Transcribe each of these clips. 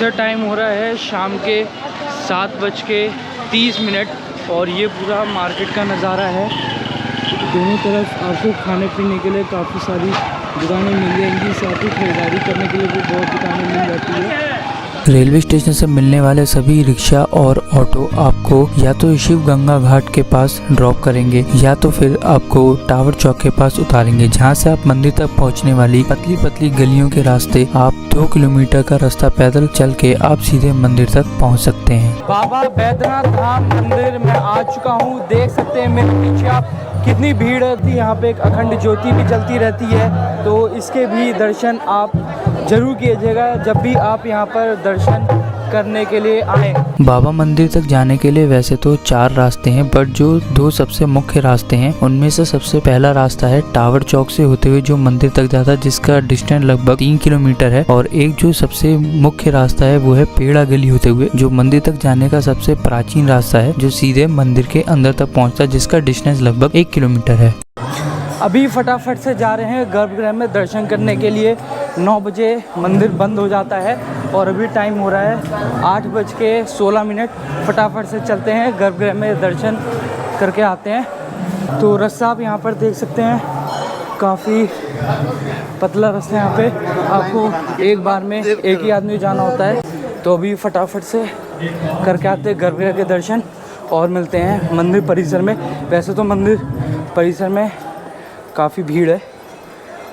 से टाइम हो रहा है शाम के 7:30 और ये पूरा मार्केट का नज़ारा है। दोनों तरफ आपको खाने पीने के लिए काफ़ी सारी दुकानें मिल जाएंगी, साथ ही खरीदारी करने के लिए भी बहुत दुकानें मिल जाती है। रेलवे स्टेशन से मिलने वाले सभी रिक्शा और ऑटो आपको या तो शिव गंगा घाट के पास ड्रॉप करेंगे या तो फिर आपको टावर चौक के पास उतारेंगे, जहां से आप मंदिर तक पहुंचने वाली पतली पतली गलियों के रास्ते आप 2 किलोमीटर का रास्ता पैदल चल के आप सीधे मंदिर तक पहुंच सकते हैं। बाबा बैद्यनाथ धाम मंदिर में आ चुका हूँ। देख सकते हैं मेरे पीछे आप कितनी भीड़ रहती है। यहाँ पे एक अखंड ज्योति भी जलती रहती है, तो इसके भी दर्शन आप जरूर कीजिएगा जब भी आप यहाँ पर दर्शन करने के लिए आए। बाबा मंदिर तक जाने के लिए वैसे तो 4 रास्ते हैं, बट जो 2 सबसे मुख्य रास्ते हैं उनमें से सबसे पहला रास्ता है टावर चौक से होते हुए जो मंदिर तक जाता है, जिसका डिस्टेंस लगभग 3 किलोमीटर है। और एक जो सबसे मुख्य रास्ता है वो है पेड़ा गली होते हुए जो मंदिर तक जाने का सबसे प्राचीन रास्ता है, जो सीधे मंदिर के अंदर तक पहुँचता है, जिसका डिस्टेंस लगभग 1 किलोमीटर है। अभी फटाफट से जा रहे हैं गर्भगृह में दर्शन करने के लिए। 9 बजे मंदिर बंद हो जाता है और अभी टाइम हो रहा है 8:16। फटाफट से चलते हैं गर्भगृह में दर्शन करके आते हैं। तो रास्ता आप यहाँ पर देख सकते हैं, काफ़ी पतला रास्ता है। यहाँ पे आपको एक बार में एक ही आदमी जाना होता है। तो अभी फटाफट से करके आते हैं गर्भगृह के दर्शन और मिलते हैं मंदिर परिसर में। वैसे तो मंदिर परिसर में काफ़ी भीड़ है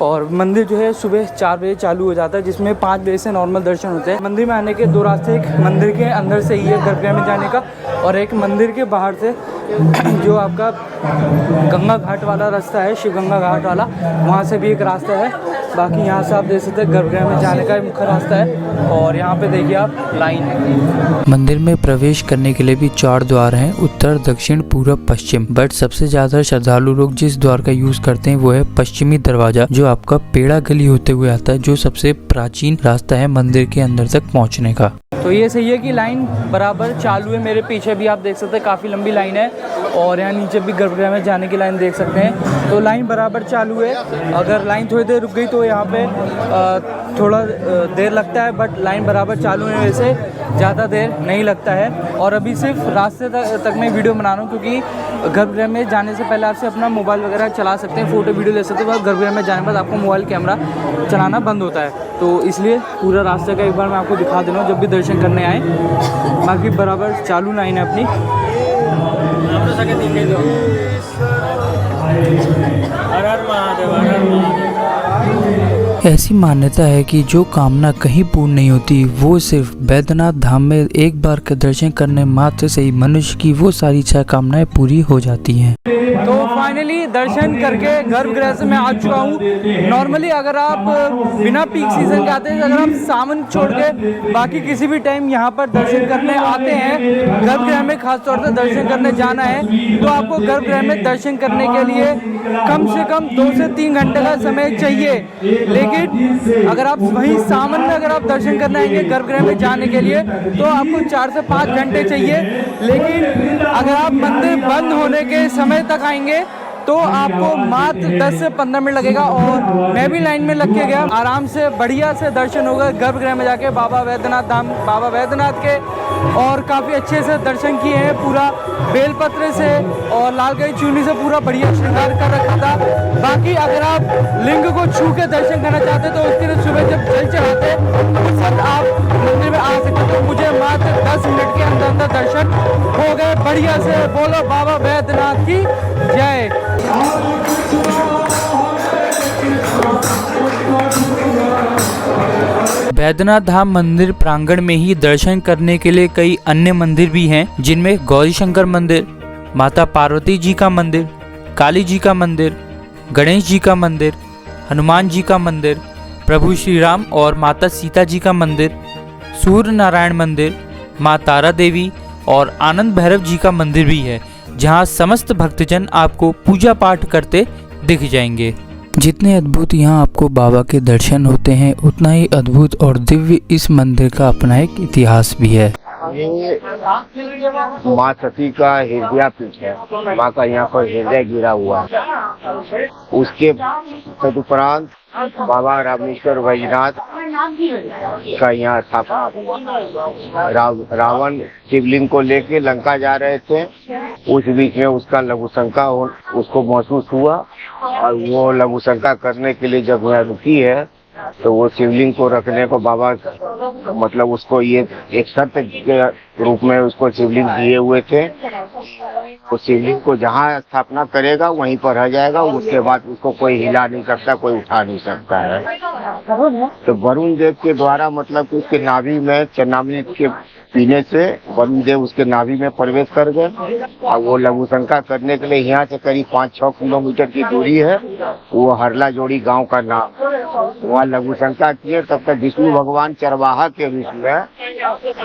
और मंदिर जो है सुबह 4 बजे चालू हो जाता है, जिसमें 5 बजे से नॉर्मल दर्शन होते हैं। मंदिर में आने के 2 रास्ते, एक मंदिर के अंदर से ही है गर्भगृह में जाने का और एक मंदिर के बाहर से जो आपका गंगा घाट वाला रास्ता है, शिव गंगा घाट वाला, वहाँ से भी एक रास्ता है। बाकी यहाँ से आप देख सकते हैं गर्भगृह में जाने का मुख्य रास्ता है और यहाँ पे देखिए आप लाइन है। मंदिर में प्रवेश करने के लिए भी 4 द्वार हैं, उत्तर, दक्षिण, पूरब, पश्चिम। बट सबसे ज्यादा श्रद्धालु लोग जिस द्वार का यूज करते हैं वो है पश्चिमी दरवाजा, जो आपका पेड़ा गली होते हुए आता है, जो सबसे प्राचीन रास्ता है मंदिर के अंदर तक पहुँचने का। तो ये सही है कि लाइन बराबर चालू है। मेरे पीछे भी आप देख सकते हैं काफ़ी लंबी लाइन है और यहाँ नीचे भी गर्भगृह में जाने की लाइन देख सकते हैं। तो लाइन बराबर चालू है। अगर लाइन थोड़ी देर रुक गई तो यहाँ पे थोड़ा देर लगता है, बट लाइन बराबर चालू है, वैसे ज़्यादा देर नहीं लगता है। और अभी सिर्फ रास्ते तक मैं वीडियो बना रहा हूँ, क्योंकि गर्भगृह में जाने से पहले आपसे अपना मोबाइल वगैरह चला सकते हैं, फ़ोटो वीडियो ले सकते हैं। गर्भगृह में जाने के बाद आपको मोबाइल कैमरा चलाना बंद होता है, तो इसलिए पूरा रास्ते का एक बार मैं आपको दिखा दे रहा हूँ जब भी दर्शन करने आए। बाकी बराबर चालू लाइन है अपनी। ऐसी मान्यता है कि जो कामना कहीं पूर्ण नहीं होती, वो सिर्फ बैद्यनाथ धाम में एक बार के दर्शन करने मात्र से ही मनुष्य की वो सारी इच्छा कामनाएं पूरी हो जाती हैं। तो फाइनली दर्शन करके गर्भगृह से मैं आ चुका हूँ। नॉर्मली अगर आप बिना पीक सीजन के आते हैं, अगर आप सावन छोड़ के बाकी किसी भी टाइम यहाँ पर दर्शन करने आते हैं, गर्भगृह में खास तौर से दर्शन करने जाना है, तो आपको गर्भगृह में दर्शन करने के लिए कम से कम 2 से 3 घंटे का समय चाहिए। लेकिन अगर आप वहीं सावन में अगर आप दर्शन करने आएंगे गर्भगृह में जाने के लिए, तो आपको 4 से 5 घंटे चाहिए। लेकिन अगर आप मंदिर बंद होने के समय तक आएंगे तो आपको मात्र 10 से 15 मिनट लगेगा। और मैं भी लाइन में लग के गया, आराम से बढ़िया से दर्शन होगा गर्भगृह में जाके बाबा बैद्यनाथ धाम, बाबा बैद्यनाथ के। और काफ़ी अच्छे से दर्शन किए हैं, पूरा बेलपत्र से और लाल गई चूनी से पूरा बढ़िया श्रृंगार कर रखा था। बाकी अगर आप लिंग को छू के दर्शन करना चाहते तो उसके लिए सुबह जब जल चढ़ाते उस वक्त आप मंदिर में आ सकते। तो मुझे मात्र 10 मिनट के अंदर अंदर दर्शन हो गए बढ़िया से। बोलो बाबा बैद्यनाथ की जय। बैद्यनाथ धाम मंदिर प्रांगण में ही दर्शन करने के लिए कई अन्य मंदिर भी हैं, जिनमें गौरी शंकर मंदिर, माता पार्वती जी का मंदिर, काली जी का मंदिर, गणेश जी का मंदिर, हनुमान जी का मंदिर, प्रभु श्री राम और माता सीता जी का मंदिर, सूर्य नारायण मंदिर, माँ तारा देवी और आनंद भैरव जी का मंदिर भी है, जहाँ समस्त भक्तजन आपको पूजा पाठ करते दिख जाएंगे। जितने अद्भुत यहाँ आपको बाबा के दर्शन होते हैं, उतना ही अद्भुत और दिव्य इस मंदिर का अपना एक इतिहास भी है। ये माँ सती का हृदय पीठ है। माँ का यहाँ पर हृदय गिरा हुआ है। उसके तदुपरांत बाबा रामेश्वर वैजनाथ का यहाँ स्थापना। रावण शिवलिंग को लेके लंका जा रहे थे, उस बीच में उसका लघुशंका उसको महसूस हुआ और वो लघुशंका करने के लिए जब यहाँ रुकी है तो वो शिवलिंग को रखने को बाबा मतलब उसको ये एक शर्त के रूप में उसको शिवलिंग दिए हुए थे। उस शिवलिंग को जहाँ स्थापना करेगा वहीं पर रह जाएगा, उसके बाद उसको कोई हिला नहीं सकता, कोई उठा नहीं सकता है। तो वरुण देव के द्वारा मतलब कि उसके नाभि में चरणामृत के पीने से वरुण देव उसके नाभि में प्रवेश कर गए और वो लघुशंका करने के लिए यहाँ से करीब 5-6 किलोमीटर की दूरी है, वो हरला जोड़ी गांव का नाम। वहाँ लघुशंका किए, तब तक विष्णु भगवान चरवाहा के रूप में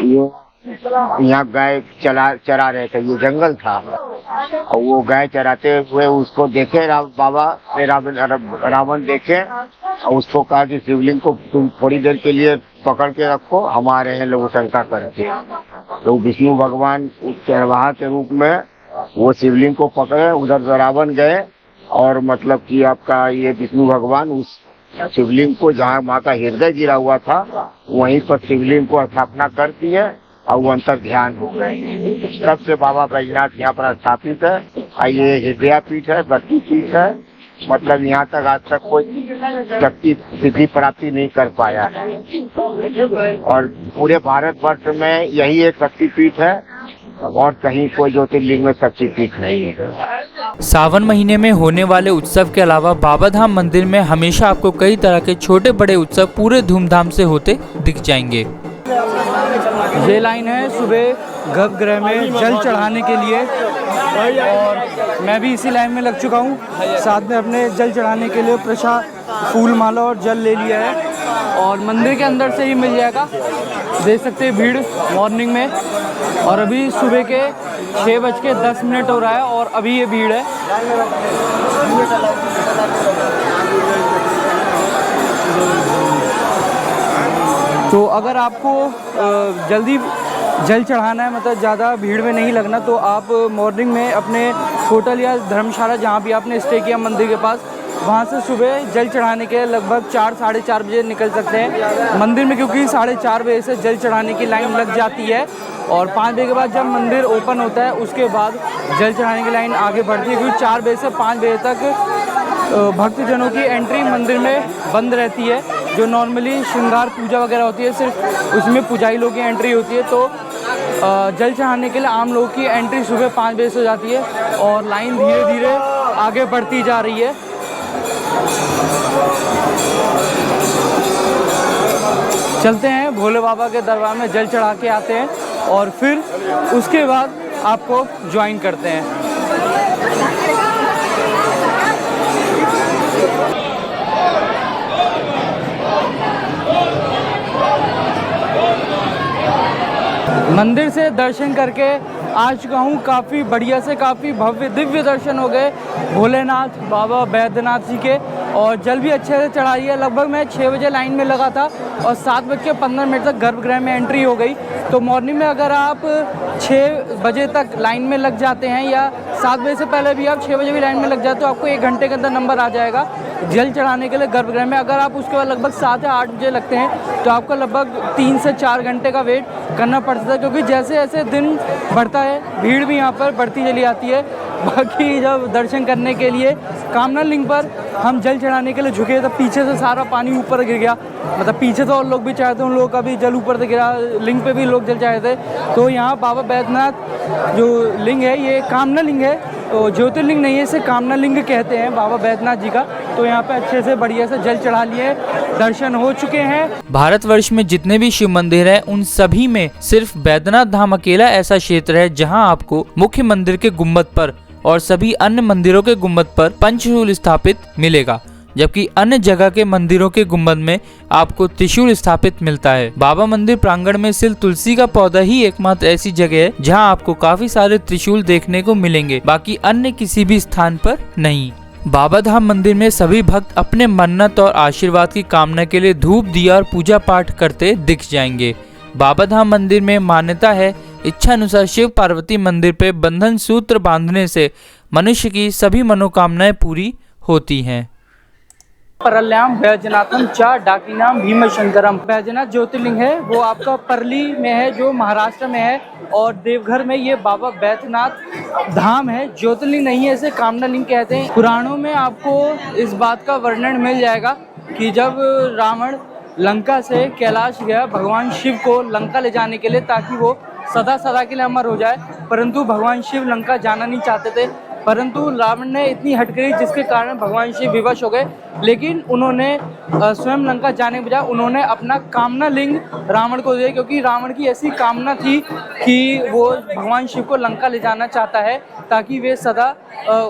ये यहाँ गाय चरा रहे थे। ये जंगल था और वो गाय चराते हुए उसको देखे रावण देखे और उसको कहा कि शिवलिंग को तुम थोड़ी देर के लिए पकड़ के रखो, हम आ रहे हैं लघुशंका करके। तो विष्णु भगवान चरवाहा के रूप में वो शिवलिंग को पकड़े, उधर रावण गए और मतलब कि आपका ये विष्णु भगवान उस शिवलिंग को जहाँ माँ का हृदय गिरा हुआ था वहीं पर शिवलिंग को स्थापना कर दी है और वो अंतर ध्यान हो गए। तब से बाबा बैजनाथ यहाँ पर स्थापित है और ये हृदय पीठ है, शक्ति पीठ है। मतलब यहाँ तक आज तक कोई शक्ति सिद्धि प्राप्ति नहीं कर पाया है और पूरे भारतवर्ष में यही एक शक्ति पीठ है और कहीं कोई ज्योतिर्लिंग में शक्ति पीठ नहीं है। सावन महीने में होने वाले उत्सव के अलावा बाबा धाम मंदिर में हमेशा आपको कई तरह के छोटे बड़े उत्सव पूरे धूमधाम से होते दिख जाएंगे। ये लाइन है सुबह गर्भगृह में जल चढ़ाने के लिए और मैं भी इसी लाइन में लग चुका हूँ। साथ में अपने जल चढ़ाने के लिए प्रसाद, फूल माला और जल ले लिया है और मंदिर के अंदर से ही मिल जाएगा। देख सकते हैं भीड़ मॉर्निंग में और अभी सुबह के 6:10 हो रहा है और अभी ये भीड़ है। तो अगर आपको जल्दी जल चढ़ाना है, मतलब ज़्यादा भीड़ में नहीं लगना, तो आप मॉर्निंग में अपने होटल या धर्मशाला जहाँ भी आपने स्टे किया मंदिर के पास, वहाँ से सुबह जल चढ़ाने के लगभग 4-4:30 बजे निकल सकते हैं मंदिर में, क्योंकि 4:30 बजे से जल चढ़ाने की लाइन लग जाती है और 5 बजे के बाद जब मंदिर ओपन होता है उसके बाद जल चढ़ाने की लाइन आगे बढ़ती है, क्योंकि 4 बजे से 5 बजे तक भक्तजनों की एंट्री मंदिर में बंद रहती है। जो नॉर्मली श्रृंगार पूजा वगैरह होती है सिर्फ उसमें पुजारी लोगों की एंट्री होती है, तो जल चढ़ाने के लिए आम लोगों की एंट्री सुबह 5 बजे से हो जाती है और लाइन धीरे धीरे आगे बढ़ती जा रही है। चलते हैं भोले बाबा के दरबार में जल चढ़ा के आते हैं और फिर उसके बाद आपको ज्वाइन करते हैं। मंदिर से दर्शन करके आ चुका हूँ। काफ़ी बढ़िया से, काफ़ी भव्य दिव्य दर्शन हो गए भोलेनाथ बाबा बैद्यनाथ जी के और जल भी अच्छे से चढ़ा रही है। लगभग मैं 6 बजे लाइन में लगा था और 7:15 तक गर्भगृह में एंट्री हो गई। तो मॉर्निंग में अगर आप 6 बजे तक लाइन में लग जाते हैं या 7 बजे से पहले भी आप 6 बजे भी लाइन में लग जाते हो, आपको 1 घंटे के अंदर नंबर आ जाएगा जल चढ़ाने के लिए गर्भगृह में। अगर आप उसके बाद लगभग 7 या 8 बजे लगते हैं तो आपको लगभग 3 से 4 घंटे का वेट करना पड़ता है, क्योंकि जैसे जैसे दिन बढ़ता है भीड़ भी यहाँ पर बढ़ती चली आती है। बाकी जब दर्शन करने के लिए कामना लिंग पर हम जल चढ़ाने के लिए झुके तब पीछे से सारा पानी ऊपर गिर गया, मतलब पीछे तो और लोग भी चाहे थे, उन लोगों का भी जल ऊपर से गिरा, लिंग पे भी लोग जल चाहे थे। तो यहाँ बाबा बैद्यनाथ जो लिंग है ये कामना लिंग है, तो ज्योतिर्लिंग नहीं है, इसे कामना लिंग कहते हैं बाबा बैद्यनाथ जी का। तो यहाँ पे अच्छे से बढ़िया से जल चढ़ा लिए, दर्शन हो चुके हैं। भारतवर्ष में जितने भी शिव मंदिर हैं उन सभी में सिर्फ बैद्यनाथ धाम अकेला ऐसा क्षेत्र है जहां आपको मुख्य मंदिर के गुम्बद पर और सभी अन्य मंदिरों के गुम्बद पर पंचशूल स्थापित मिलेगा, जबकि अन्य जगह के मंदिरों के गुम्बद में आपको त्रिशूल स्थापित मिलता है। बाबा मंदिर प्रांगण में सिर्फ तुलसी का पौधा ही एकमात्र ऐसी जगह है जहां आपको काफी सारे त्रिशूल देखने को मिलेंगे, बाकी अन्य किसी भी स्थान पर नहीं। बाबा धाम मंदिर में सभी भक्त अपने मन्नत और आशीर्वाद की कामना के लिए धूप दिया और पूजा पाठ करते दिख जाएंगे। बाबा धाम मंदिर में मान्यता है, इच्छा अनुसार शिव पार्वती मंदिर पे बंधन सूत्र बांधने से मनुष्य की सभी मनोकामनाएं पूरी होती हैं। परल्याम वैजनाथम च डाकिनाम भीमशंकरम। वैजनाथ ज्योतिर्लिंग है वो आपका परली में है, जो महाराष्ट्र में है, और देवघर में ये बाबा बैद्यनाथ धाम है, ज्योतिर्लिंग नहीं है, इसे कामना लिंग कहते हैं। पुराणों में आपको इस बात का वर्णन मिल जाएगा कि जब रावण लंका से कैलाश गया भगवान शिव को लंका ले जाने के लिए, ताकि वो सदा सदा के लिए अमर हो जाए, परंतु भगवान शिव लंका जाना नहीं चाहते थे, परंतु रावण ने इतनी हट करी जिसके कारण भगवान शिव विवश हो गए। लेकिन उन्होंने स्वयं लंका जाने के बजाय उन्होंने अपना कामना लिंग रावण को दिया, क्योंकि रावण की ऐसी कामना थी कि वो भगवान शिव को लंका ले जाना चाहता है, ताकि वे सदा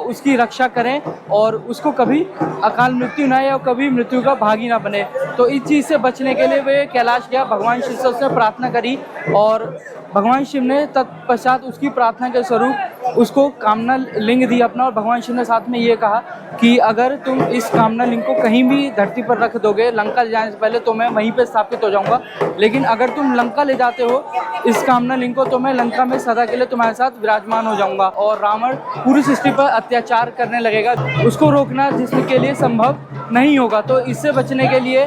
उसकी रक्षा करें और उसको कभी अकाल मृत्यु ना या कभी मृत्यु का भागी ना बने। तो इस चीज़ से बचने के लिए वे कैलाश गया, भगवान शिव से उसने प्रार्थना करी, और भगवान शिव ने तत्पश्चात उसकी प्रार्थना के स्वरूप उसको कामना लिंग दिया अपना। और भगवान शिव ने साथ में ये कहा कि अगर तुम इस कामना लिंग को कहीं भी धरती पर रख दोगे लंका ले जाने से पहले, तो मैं वहीं पे स्थापित हो जाऊंगा, लेकिन अगर तुम लंका ले जाते हो इस कामना लिंग को, तो मैं लंका में सदा के लिए तुम्हारे साथ विराजमान हो जाऊंगा और रावण पूरी सृष्टि पर अत्याचार करने लगेगा। उसको रोकना जिसके लिए संभव नहीं होगा। तो इससे बचने के लिए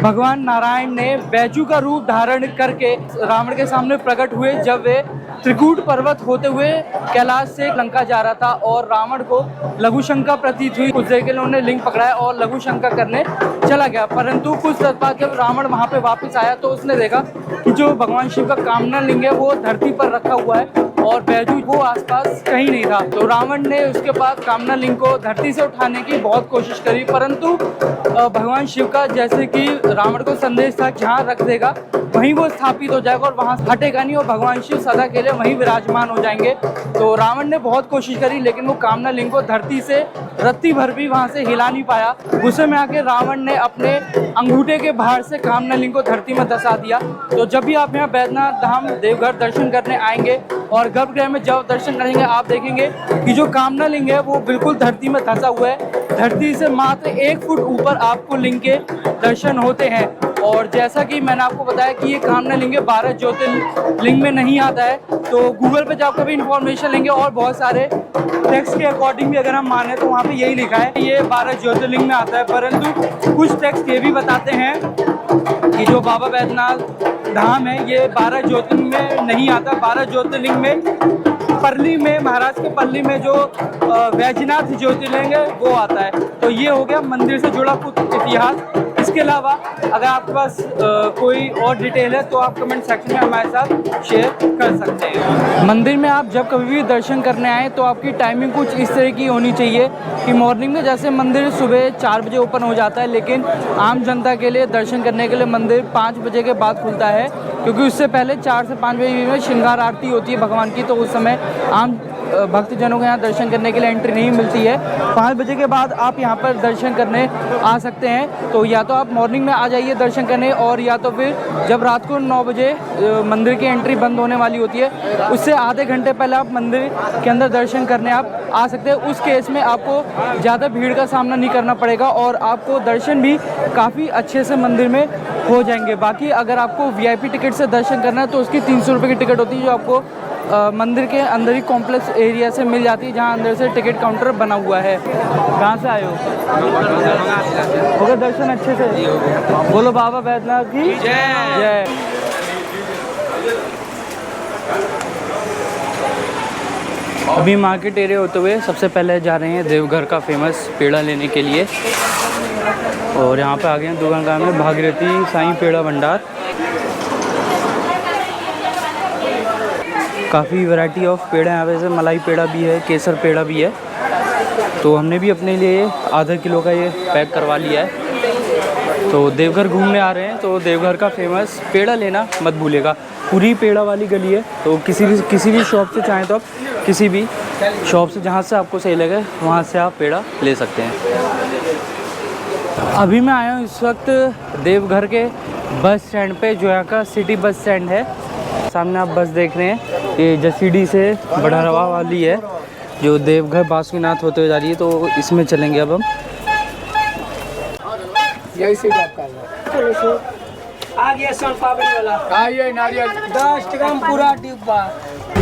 भगवान नारायण ने बैजू का रूप धारण करके रावण के सामने प्रकट हुए, जब वे त्रिकूट पर्वत होते हुए कैलाश से लंका जा रहा था, और रावण को लघु शंका प्रतीत हुई। कुछ देर के लिए उन्होंने लिंग पकड़ाया और लघु शंका करने चला गया, परंतु कुछ देर बाद जब रावण वहां पे वापस आया तो उसने देखा कि जो भगवान शिव का कामना लिंग है वो धरती पर रखा हुआ है और बैजू वो आसपास कहीं नहीं था। तो रावण ने उसके बाद कामना लिंग को धरती से उठाने की बहुत कोशिश करी, परंतु भगवान शिव का जैसे कि रावण को संदेश था जहाँ रख देगा वहीं वो स्थापित हो जाएगा और वहाँ हटेगा नहीं, और भगवान शिव सदा के लिए वहीं विराजमान हो जाएंगे। तो रावण ने बहुत कोशिश करी, लेकिन वो कामना लिंग को धरती से रत्ती भर भी वहाँ से हिला नहीं पाया। गुस्से में आके रावण ने अपने अंगूठे के बाहर से कामना लिंग को धरती में धंसा दिया। तो जब भी आप यहाँ बैद्यनाथ धाम देवघर दर्शन करने आएंगे और गर्भगृह में जब दर्शन करेंगे, आप देखेंगे कि जो कामना लिंग है वो बिल्कुल धरती में धंसा हुआ है। धरती से मात्र 1 फुट ऊपर आपको लिंग के दर्शन होते हैं। और जैसा कि मैंने आपको बताया कि ये कामना लिंग 12 ज्योतिर्लिंग में नहीं आता है, तो गूगल पे जब कभी इन्फॉर्मेशन लेंगे और बहुत सारे टेक्स्ट के अकॉर्डिंग भी अगर हम माने तो वहाँ पे यही लिखा है ये 12 ज्योतिर्लिंग में आता है, परंतु कुछ टेक्स्ट ये भी बताते हैं कि जो बाबा बैद्यनाथ धाम है ये 12 ज्योतिर्लिंग में नहीं आता। 12 ज्योतिर्लिंग में परली में, महाराष्ट्र के परली में जो वैजनाथ ज्योतिर्लिंग है वो आता है। तो ये हो गया मंदिर से जुड़ा कुछ इतिहास। इसके अलावा अगर आपके पास कोई और डिटेल है तो आप कमेंट सेक्शन में हमारे साथ शेयर कर सकते हैं। मंदिर में आप जब कभी भी दर्शन करने आए तो आपकी टाइमिंग कुछ इस तरह की होनी चाहिए कि मॉर्निंग में जैसे मंदिर सुबह 4 बजे ओपन हो जाता है, लेकिन आम जनता के लिए दर्शन करने के लिए मंदिर 5 बजे के बाद खुलता है, क्योंकि उससे पहले 4 से 5 बजे में श्रृंगार आरती होती है भगवान की, तो उस समय आम भक्तजनों को यहाँ दर्शन करने के लिए एंट्री नहीं मिलती है। 5 बजे के बाद आप यहाँ पर दर्शन करने आ सकते हैं। तो या तो आप मॉर्निंग में आ जाइए दर्शन करने, और या तो फिर जब रात को 9 बजे मंदिर की एंट्री बंद होने वाली होती है उससे आधे घंटे पहले आप मंदिर के अंदर दर्शन करने आप आ सकते हैं। उस केस में आपको ज़्यादा भीड़ का सामना नहीं करना पड़ेगा और आपको दर्शन भी काफ़ी अच्छे से मंदिर में हो जाएंगे। बाकी अगर आपको VIP टिकट से दर्शन करना है तो उसकी 300 रुपये की टिकट होती है, जो आपको मंदिर के अंदर ही कॉम्प्लेक्स एरिया से मिल जाती है, जहाँ अंदर से टिकट काउंटर बना हुआ है। कहाँ से आए हो? हो गया दर्शन अच्छे से? बोलो बाबा बैद्यनाथ की जय। अभी मार्केट एरिया होते हुए सबसे पहले जा रहे हैं देवघर का फेमस पेड़ा लेने के लिए, और यहाँ पे आ गए हैं दुकान का नाम है भागीरथी साईं पेड़ा भंडार। काफ़ी वैरायटी ऑफ पेड़ा यहाँ पे, जैसे मलाई पेड़ा भी है, केसर पेड़ा भी है। तो हमने भी अपने लिए आधा किलो का ये पैक करवा लिया है। तो देवघर घूमने आ रहे हैं तो देवघर का फेमस पेड़ा लेना मत भूलिएगा। पूरी पेड़ा वाली गली है, तो किसी भी शॉप से चाहें तो आप किसी भी शॉप से जहाँ से आपको सही लगे वहाँ से आप पेड़ा ले सकते हैं। अभी मैं आया हूँ इस वक्त देवघर के बस स्टैंड पे, जो यहाँ का सिटी बस स्टैंड है। सामने आप बस देख रहे हैं, ये जसीडी से बढ़ावा वाली है जो देवघर बासुकीनाथ होते हुए जा रही है, तो इसमें चलेंगे अब हम। आ गया सोन पापड़ी वाला, आइए नारियल 10 ग्राम पूरा डिब्बा।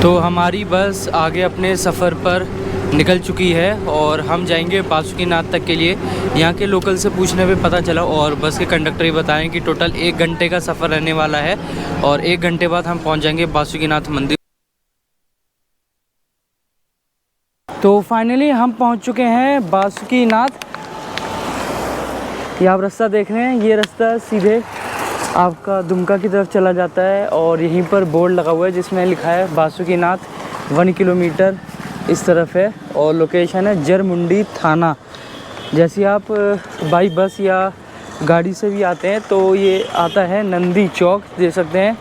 तो हमारी बस आगे अपने सफ़र पर निकल चुकी है और हम जाएंगे बासुकीनाथ तक के लिए। यहाँ के लोकल से पूछने पे पता चला और बस के कंडक्टर ही बताएं कि टोटल 1 घंटे का सफ़र रहने वाला है और 1 घंटे बाद हम पहुँच जाएंगे बासुकीनाथ मंदिर। तो फाइनली हम पहुँच चुके हैं बासुकीनाथ। ये आप रास्ता देख रहे हैं, ये रास्ता सीधे आपका दुमका की तरफ चला जाता है और यहीं पर बोर्ड लगा हुआ है जिसमें लिखा है बासुकीनाथ 1 किलोमीटर इस तरफ है और लोकेशन है जरमुंडी थाना। जैसे आप बाई बस या गाड़ी से भी आते हैं तो ये आता है नंदी चौक, देख सकते हैं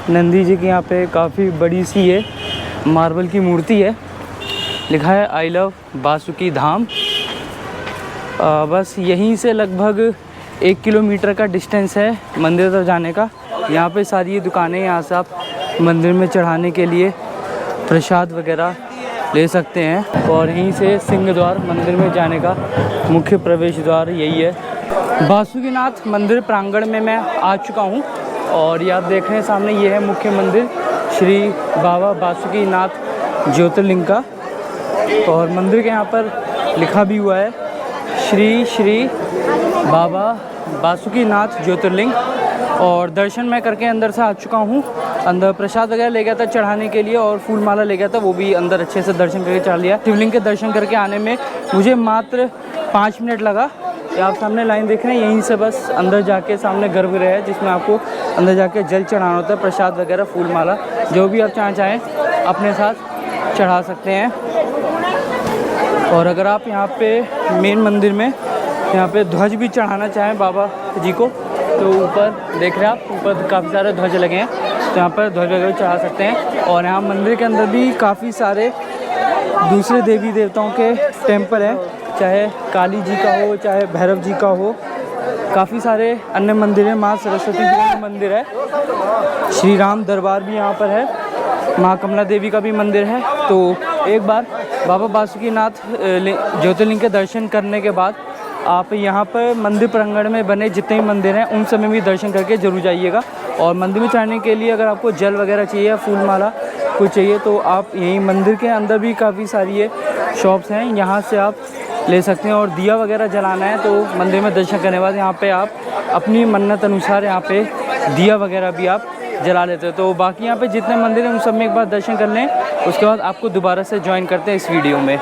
नंदी जी की यहाँ पे काफ़ी बड़ी सी ये मार्बल की मूर्ति है, लिखा है आई लव बासुकी धाम। बस यहीं से लगभग 1 किलोमीटर का डिस्टेंस है मंदिर तक जाने का। यहाँ पे सारी ये दुकानें, यहाँ से आप मंदिर में चढ़ाने के लिए प्रसाद वगैरह ले सकते हैं और यहीं से सिंह द्वार मंदिर में जाने का मुख्य प्रवेश द्वार यही है। बासुकीनाथ मंदिर प्रांगण में मैं आ चुका हूँ और ये आप देख रहे हैं सामने, ये है मुख्य मंदिर श्री बाबा बासुकीनाथ ज्योतिर्लिंग का और मंदिर के यहाँ पर लिखा भी हुआ है श्री श्री बाबा बासुकीनाथ ज्योतिर्लिंग। और दर्शन मैं करके अंदर से आ चुका हूँ। अंदर प्रसाद वगैरह ले गया था चढ़ाने के लिए और फूल माला ले गया था, वो भी अंदर अच्छे से दर्शन करके चढ़ा लिया। शिवलिंग के दर्शन करके आने में मुझे मात्र 5 मिनट लगा। ये आप सामने लाइन देख रहे हैं, यहीं से बस अंदर जाके सामने गर्भगृह है जिसमें आपको अंदर जाके जल चढ़ाना होता है, प्रसाद वगैरह फूल माला जो भी आप चाहें अपने साथ चढ़ा सकते हैं। और अगर आप यहाँ पे मेन मंदिर में यहाँ पे ध्वज भी चढ़ाना चाहें बाबा जी को तो ऊपर देख रहे हैं आप, ऊपर काफ़ी सारे ध्वज लगे हैं तो यहाँ पर ध्वज वगैरह चढ़ा सकते हैं। और यहाँ मंदिर के अंदर भी काफ़ी सारे दूसरे देवी देवताओं के टेम्पल हैं, चाहे काली जी का हो चाहे भैरव जी का हो, काफ़ी सारे अन्य मंदिर हैं। माँ सरस्वती जी का मंदिर है, श्री राम दरबार भी यहाँ पर है, माँ कमला देवी का भी मंदिर है। तो एक बार बाबा बासुकीनाथ ज्योतिर्लिंग के दर्शन करने के बाद आप यहाँ पर मंदिर प्रांगण में बने जितने भी मंदिर हैं उन सब में भी दर्शन करके जरूर जाइएगा। और मंदिर में चढ़ने के लिए अगर आपको जल वगैरह चाहिए या फूल माला कुछ चाहिए तो आप यहीं मंदिर के अंदर भी काफ़ी सारी ये शॉप्स हैं, यहाँ से आप ले सकते हैं। और दिया वगैरह जलाना है तो मंदिर में दर्शन करने के बाद यहाँ पे आप अपनी मन्नत अनुसार यहाँ पे दिया वगैरह भी आप जला लेते हो। तो बाकी यहाँ पे जितने मंदिर हैं उन सब में एक बार दर्शन कर लें, उसके बाद आपको दोबारा से ज्वाइन करते हैं इस वीडियो में।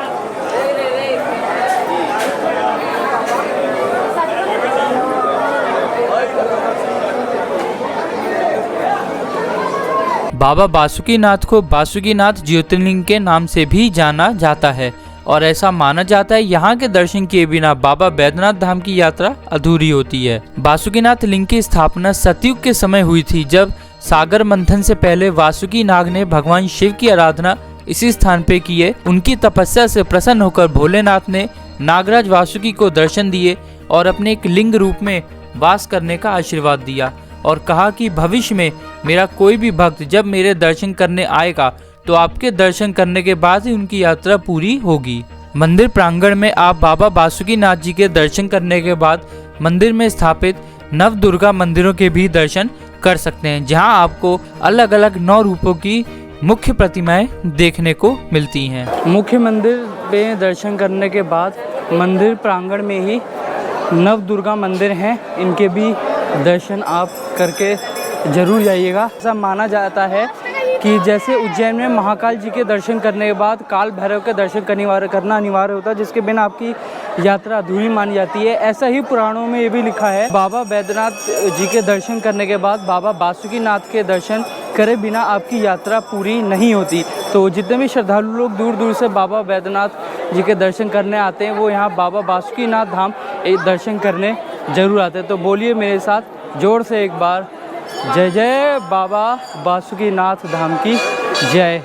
बाबा बासुकीनाथ को बासुकीनाथ ज्योतिर्लिंग के नाम से भी जाना जाता है और ऐसा माना जाता है यहाँ के दर्शन किए बिना बाबा बैद्यनाथ धाम की यात्रा अधूरी होती है। बासुकीनाथ लिंग की स्थापना सतयुग के समय हुई थी, जब सागर मंथन से पहले वासुकी नाग ने भगवान शिव की आराधना इसी स्थान पे की है। उनकी तपस्या से प्रसन्न होकर भोलेनाथ ने नागराज वासुकी को दर्शन दिए और अपने एक लिंग रूप में वास करने का आशीर्वाद दिया और कहा कि भविष्य में मेरा कोई भी भक्त जब मेरे दर्शन करने आएगा तो आपके दर्शन करने के बाद ही उनकी यात्रा पूरी होगी। मंदिर प्रांगण में आप बाबा बासुकीनाथ जी के दर्शन करने के बाद मंदिर में स्थापित नव दुर्गा मंदिरों के भी दर्शन कर सकते हैं, जहां आपको अलग अलग 9 रूपों की मुख्य प्रतिमाएं देखने को मिलती हैं। मुख्य मंदिर में दर्शन करने के बाद मंदिर प्रांगण में ही नव दुर्गा मंदिर हैं, इनके भी दर्शन आप करके ज़रूर जाइएगा। ऐसा माना जाता है कि जैसे उज्जैन में महाकाल जी के दर्शन करने के बाद काल भैरव के दर्शन करना अनिवार्य होता है, जिसके बिना आपकी यात्रा अधूरी मानी जाती है, ऐसा ही पुराणों में ये भी लिखा है। बाबा बैद्यनाथ जी के दर्शन करने के बाद बाबा बासुकीनाथ के दर्शन करे बिना आपकी यात्रा पूरी नहीं होती। तो जितने भी श्रद्धालु लोग दूर दूर से बाबा बैद्यनाथ जी के दर्शन करने आते हैं वो यहाँ बाबा बासुकीनाथ धाम दर्शन करने जरूर आते हैं। तो बोलिए मेरे साथ जोर से एक बार, जय जय बाबा बासुकीनाथ धाम की जय।